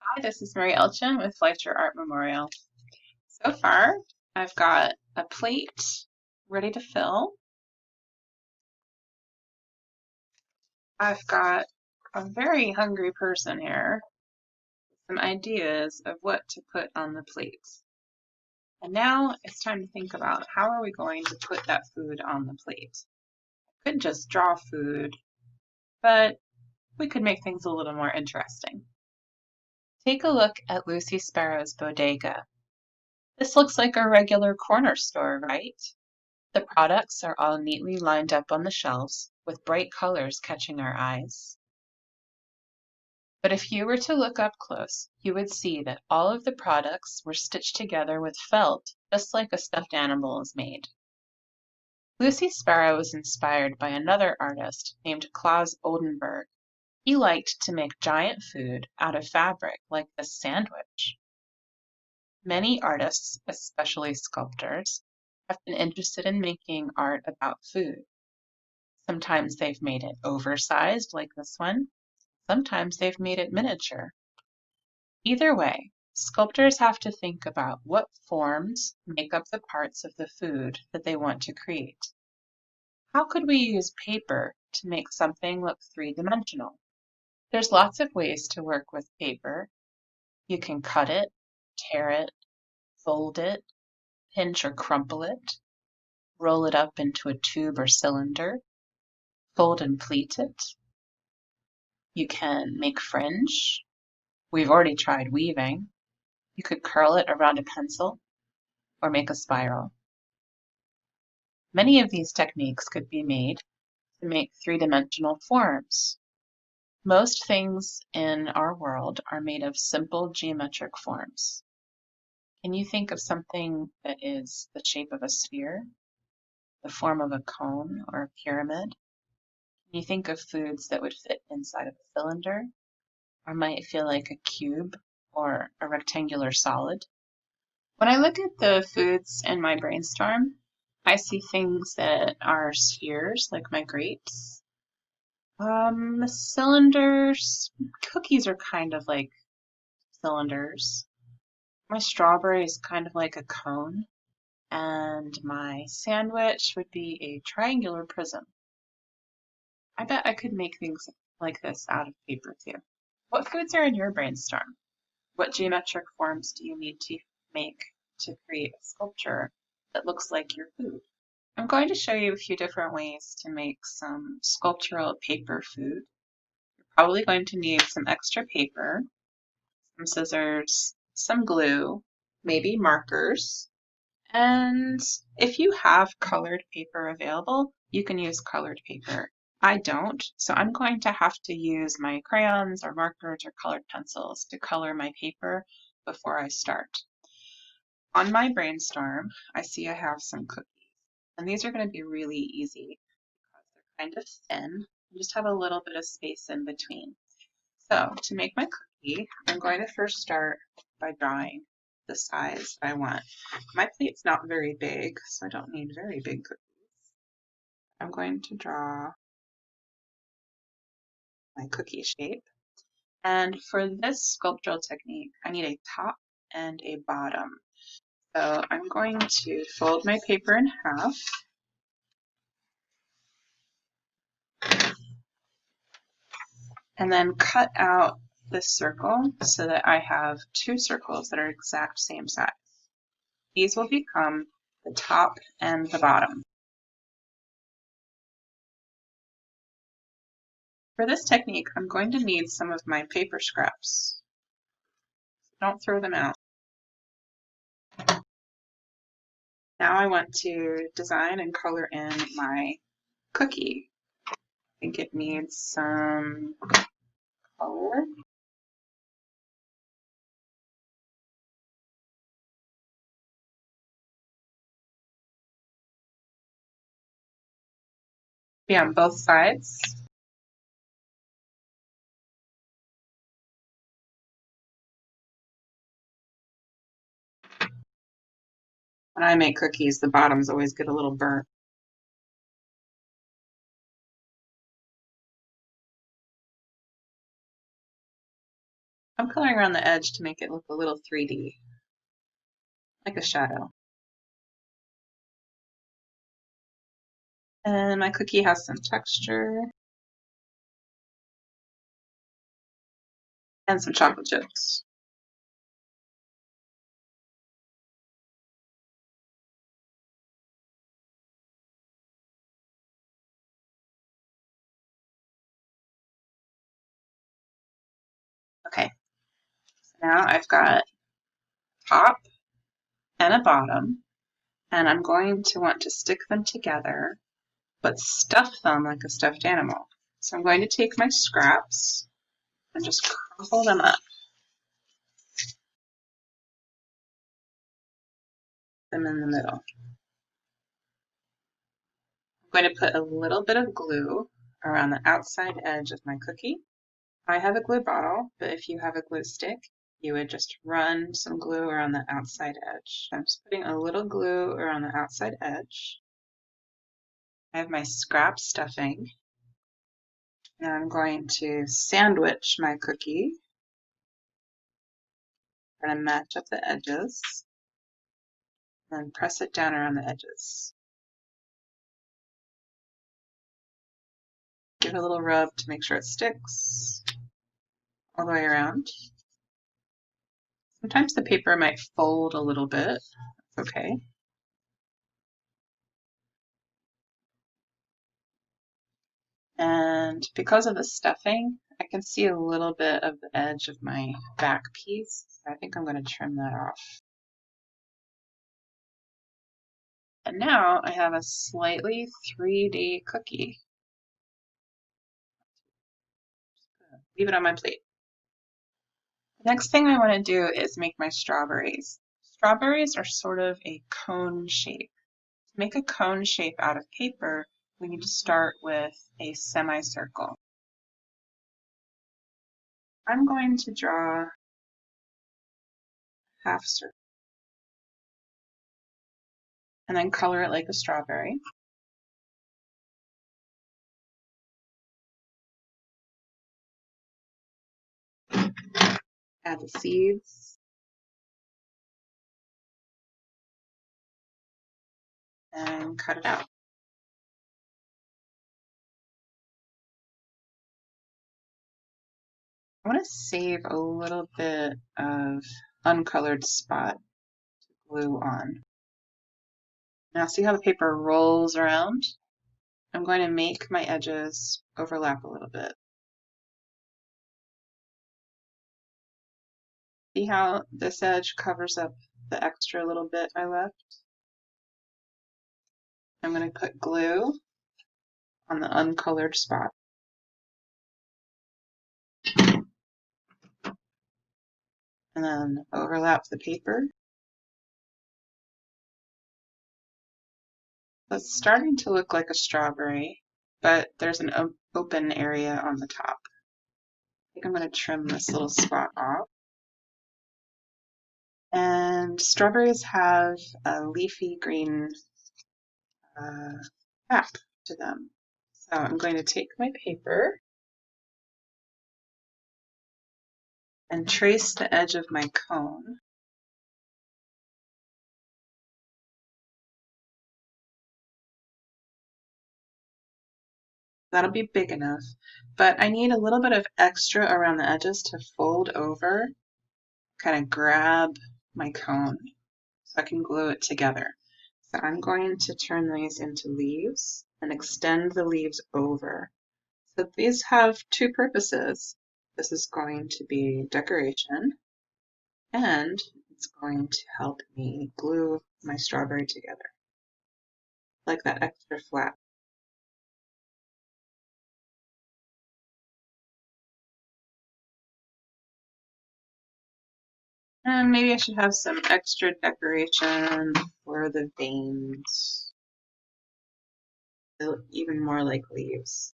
Hi, this is Mary Elcin with Fleisher Art Memorial. So far, I've got a plate ready to fill. I've got a very hungry person here, some ideas of what to put on the plate. And now it's time to think about how are we going to put that food on the plate. I could just draw food, but we could make things a little more interesting. Take a look at Lucy Sparrow's Bodega. This looks like a regular corner store, right? The products are all neatly lined up on the shelves, with bright colors catching our eyes. But if you were to look up close, you would see that all of the products were stitched together with felt, just like a stuffed animal is made. Lucy Sparrow was inspired by another artist named Claus Oldenburg. He liked to make giant food out of fabric like this sandwich. Many artists, especially sculptors, have been interested in making art about food. Sometimes they've made it oversized like this one. Sometimes they've made it miniature. Either way, sculptors have to think about what forms make up the parts of the food that they want to create. How could we use paper to make something look three-dimensional? There's lots of ways to work with paper. You can cut it, tear it, fold it, pinch or crumple it, roll it up into a tube or cylinder, fold and pleat it. You can make fringe. We've already tried weaving. You could curl it around a pencil or make a spiral. Many of these techniques could be made to make three-dimensional forms. Most things in our world are made of simple geometric forms. Can you think of something that is the shape of a sphere, the form of a cone or a pyramid? Can you think of foods that would fit inside of a cylinder, or might feel like a cube or a rectangular solid? When I look at the foods in my brainstorm, I see things that are spheres, like my grapes. Cylinders, cookies are kind of like cylinders. My strawberry is kind of like a cone, and my sandwich would be a triangular prism. I bet I could make things like this out of paper too. What foods are in your brainstorm? What geometric forms do you need to make to create a sculpture that looks like your food? I'm going to show you a few different ways to make some sculptural paper food. You're probably going to need some extra paper, some scissors, some glue, maybe markers, and if you have colored paper available, you can use colored paper. I don't, so I'm going to have to use my crayons or markers or colored pencils to color my paper before I start. On my brainstorm, I see I have some cookies, and these are going to be really easy because they're kind of thin and just have a little bit of space in between. So to make my cookie, I'm going to first start by drawing the size I want. My plate's not very big, so I don't need very big cookies. I'm going to draw my cookie shape. And for this sculptural technique, I need a top and a bottom. So I'm going to fold my paper in half. And then cut out this circle so that I have two circles that are exact same size. These will become the top and the bottom. For this technique, I'm going to need some of my paper scraps. Don't throw them out. Now I want to design and color in my cookie. I think it needs some color. Be on both sides. When I make cookies, the bottoms always get a little burnt. I'm coloring around the edge to make it look a little 3D, like a shadow. And my cookie has some texture and some chocolate chips. Okay, so now I've got top and a bottom, and I'm going to want to stick them together, but stuff them like a stuffed animal. So I'm going to take my scraps and just crumple them up, them in the middle. I'm going to put a little bit of glue around the outside edge of my cookie. I have a glue bottle, but if you have a glue stick, you would just run some glue around the outside edge. I'm just putting a little glue around the outside edge. I have my scrap stuffing, and I'm going to sandwich my cookie. I'm going to match up the edges and press it down around the edges. Give it a little rub to make sure it sticks all the way around. Sometimes the paper might fold a little bit. That's okay. And because of the stuffing, I can see a little bit of the edge of my back piece. So I think I'm going to trim that off. And now I have a slightly 3D cookie. Leave it on my plate. The next thing I want to do is make my strawberries. Strawberries are sort of a cone shape. To make a cone shape out of paper, we need to start with a semicircle. I'm going to draw a half circle and then color it like a strawberry. Add the seeds and cut it out. I want to save a little bit of uncolored spot to glue on. Now see how the paper rolls around? I'm going to make my edges overlap a little bit. See how this edge covers up the extra little bit I left? I'm going to put glue on the uncolored spot. And then overlap the paper. It's starting to look like a strawberry, but there's an open area on the top. I think I'm going to trim this little spot off. And strawberries have a leafy green cap to them. So I'm going to take my paper and trace the edge of my cone. That'll be big enough, but I need a little bit of extra around the edges to fold over, kind of grab my cone so I can glue it together. So I'm going to turn these into leaves and extend the leaves over. So these have two purposes. This is going to be decoration, and it's going to help me glue my strawberry together, like that extra flap. And maybe I should have some extra decoration for the veins. They look even more like leaves.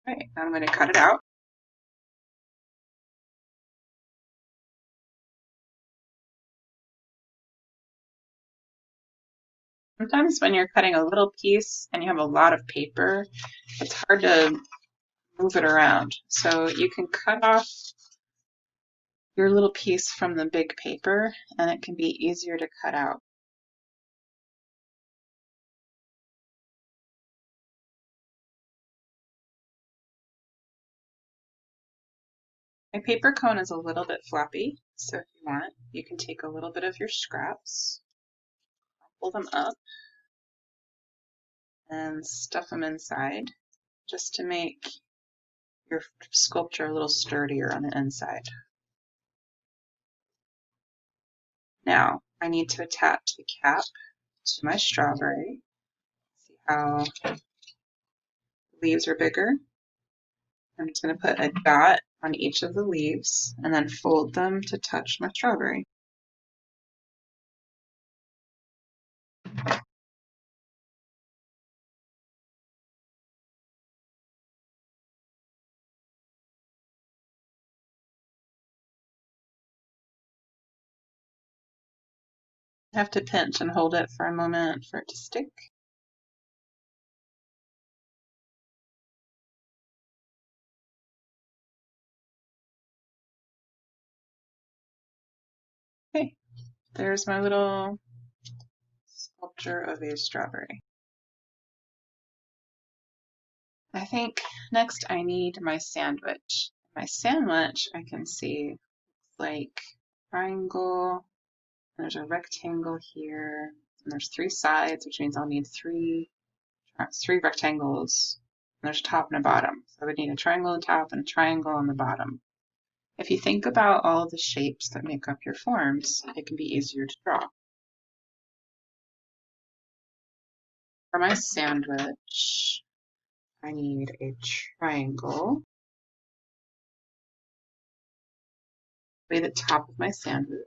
All right, I'm going to cut it out. Sometimes when you're cutting a little piece and you have a lot of paper, it's hard to move it around. So you can cut off your little piece from the big paper and it can be easier to cut out. My paper cone is a little bit floppy, so if you want, you can take a little bit of your scraps, pull them up, and stuff them inside just to make your sculpture a little sturdier on the inside. Now, I need to attach the cap to my strawberry. See how the leaves are bigger? I'm just going to put a dot on each of the leaves and then fold them to touch my strawberry. I have to pinch and hold it for a moment for it to stick. Okay, there's my little sculpture of a strawberry. I think next I need my sandwich. My sandwich I can see like triangle, there's a rectangle here, and there's 3 sides, which means I'll need three rectangles. And there's a top and a bottom. So I would need a triangle on top and a triangle on the bottom. If you think about all the shapes that make up your forms, it can be easier to draw. For my sandwich, I need a triangle. Be the top of my sandwich.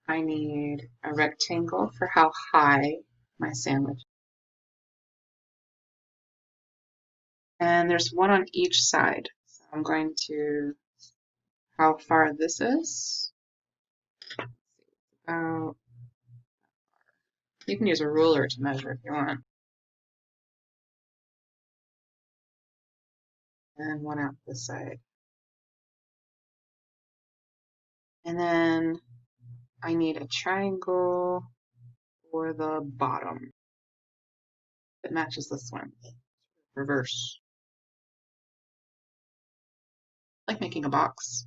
I need a rectangle for how high my sandwich is. And there's one on each side. So I'm going to, how far this is. You can use a ruler to measure if you want. And one out this side. And then I need a triangle for the bottom that matches this one. Reverse. Like making a box.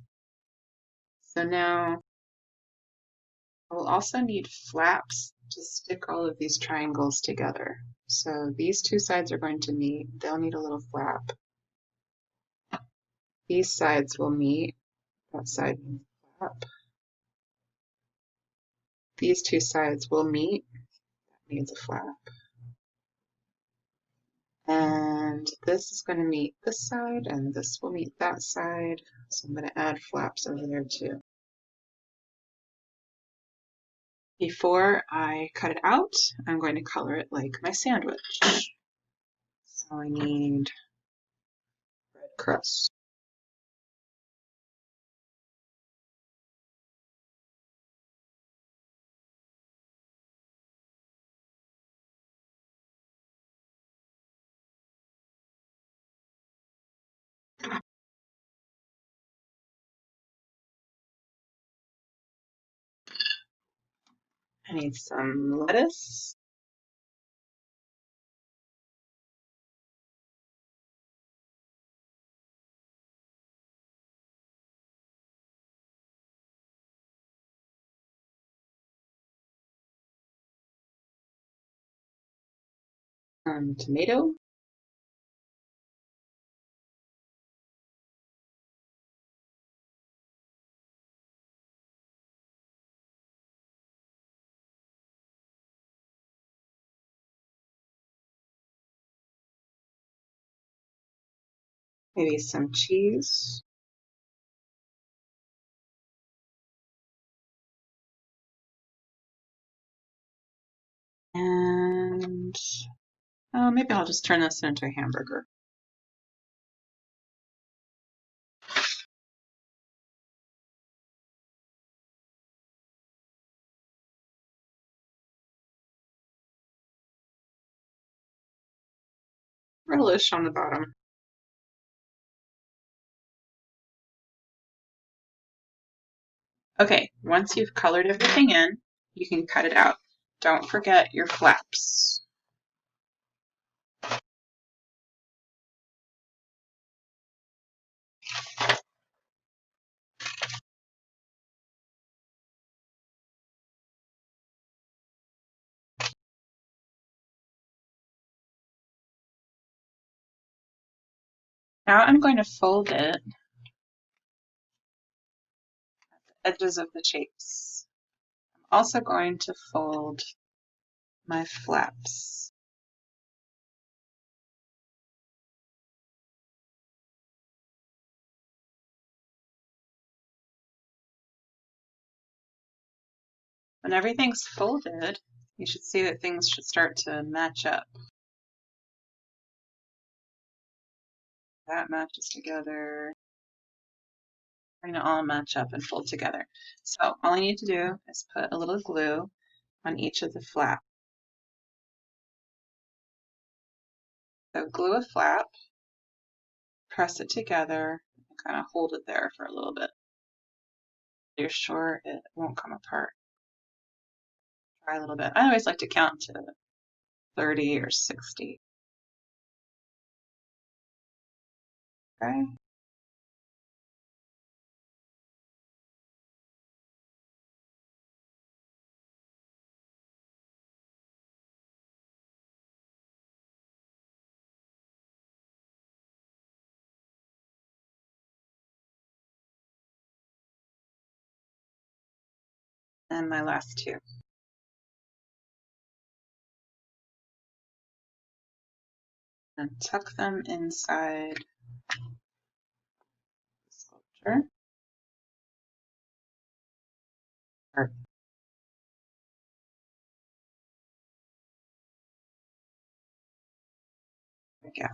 So now I will also need flaps to stick all of these triangles together. So these 2 sides are going to meet. They'll need a little flap. These sides will meet. That side needs a flap. These 2 sides will meet. That needs a flap. And this is going to meet this side, and this will meet that side. So I'm going to add flaps over there too. Before I cut it out, I'm going to color it like my sandwich. So I need red crust. I need some lettuce. Tomato. Maybe some cheese. And maybe I'll just turn this into a hamburger. relish on the bottom. Okay, once you've colored everything in, you can cut it out. Don't forget your flaps. Now I'm going to fold it at the edges of the shapes. I'm also going to fold my flaps. When everything's folded, you should see that things should start to match up. That matches together. We're going to all match up and fold together. So all I need to do is put a little glue on each of the flaps. So glue a flap, press it together, and kind of hold it there for a little bit. You're sure it won't come apart. Try a little bit. I always like to count to 30 or 60. Okay. And my last two. And tuck them inside the sculpture. Or, yeah.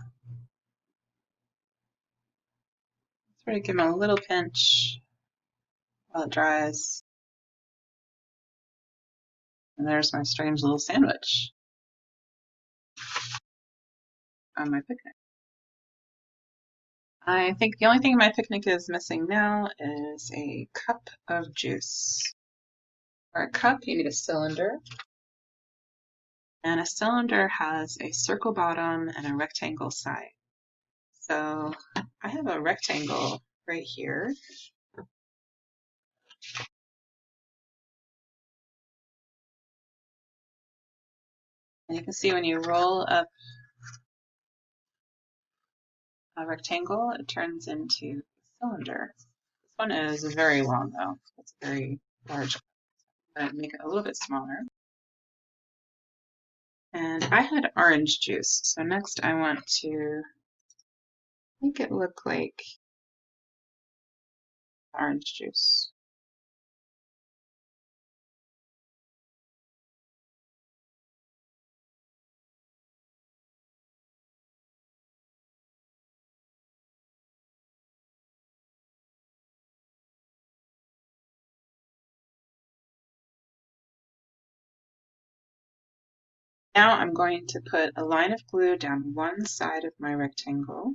Sort of give them a little pinch while it dries. And there's my strange little sandwich on my picnic. I think the only thing my picnic is missing now is a cup of juice. For a cup, you need a cylinder. And a cylinder has a circle bottom and a rectangle side. So I have a rectangle right here. And you can see when you roll up a rectangle, it turns into a cylinder. This one is very long though. It's very large. I'm going to make it a little bit smaller. And I had orange juice. So next I want to make it look like orange juice. Now I'm going to put a line of glue down one side of my rectangle.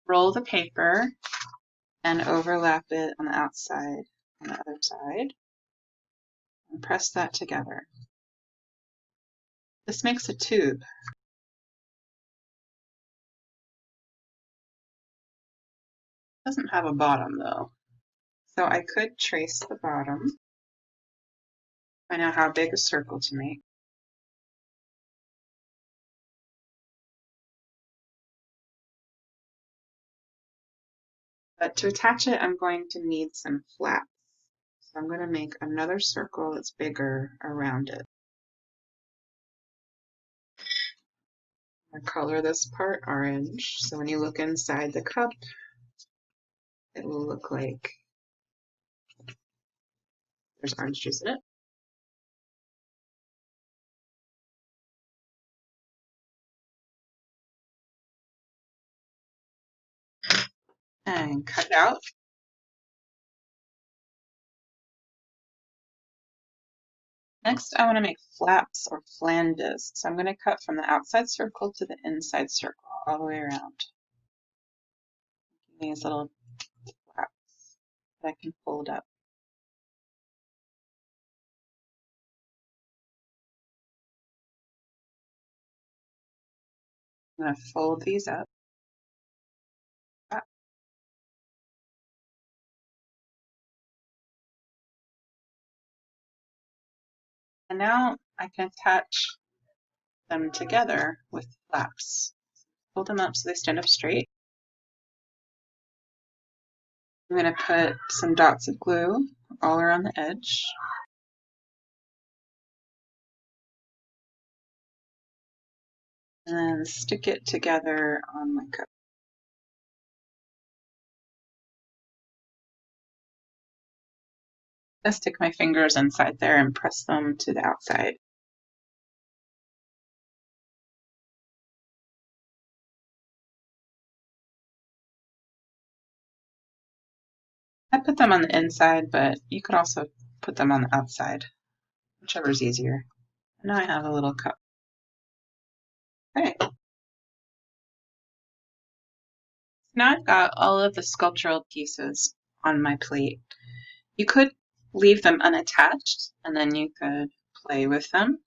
Roll the paper and overlap it on the outside on the other side. And press that together. This makes a tube. It doesn't have a bottom though. So I could trace the bottom. I know how big a circle to make. But to attach it, I'm going to need some flaps. So I'm going to make another circle that's bigger around it. I color this part orange, so when you look inside the cup, it will look like there's orange juice in it. And cut it out. I'm Next, I want to make flaps or flanges. So I'm going to cut from the outside circle to the inside circle, all the way around. These little flaps that I can fold up. I'm going to fold these up. And now I can attach them together with flaps. Fold them up so they stand up straight. I'm going to put some dots of glue all around the edge. And then stick it together on my cup. I stick my fingers inside there and press them to the outside. I put them on the inside, but you could also put them on the outside, whichever is easier. And now I have a little cup. Okay. Now I've got all of the sculptural pieces on my plate. You could leave them unattached, and then you could play with them,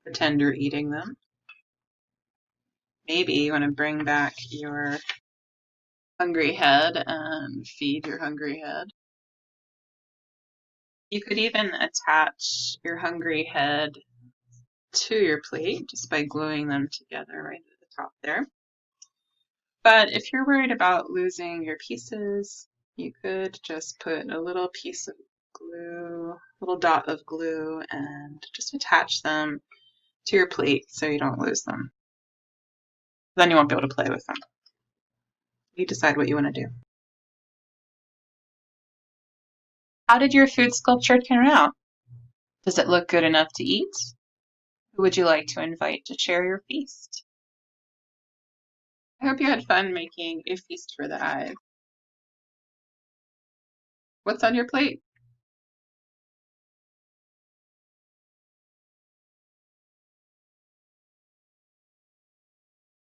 pretend you're eating them. Maybe you want to bring back your hungry head and feed your hungry head. You could even attach your hungry head to your plate just by gluing them together right at the top there. But if you're worried about losing your pieces, you could just put a little piece of glue, little dot of glue, and just attach them to your plate so you don't lose them. Then you won't be able to play with them. You decide what you want to do. How did your food sculpture turn out? Does it look good enough to eat? Who would you like to invite to share your feast? I hope you had fun making a feast for the eye. What's on your plate?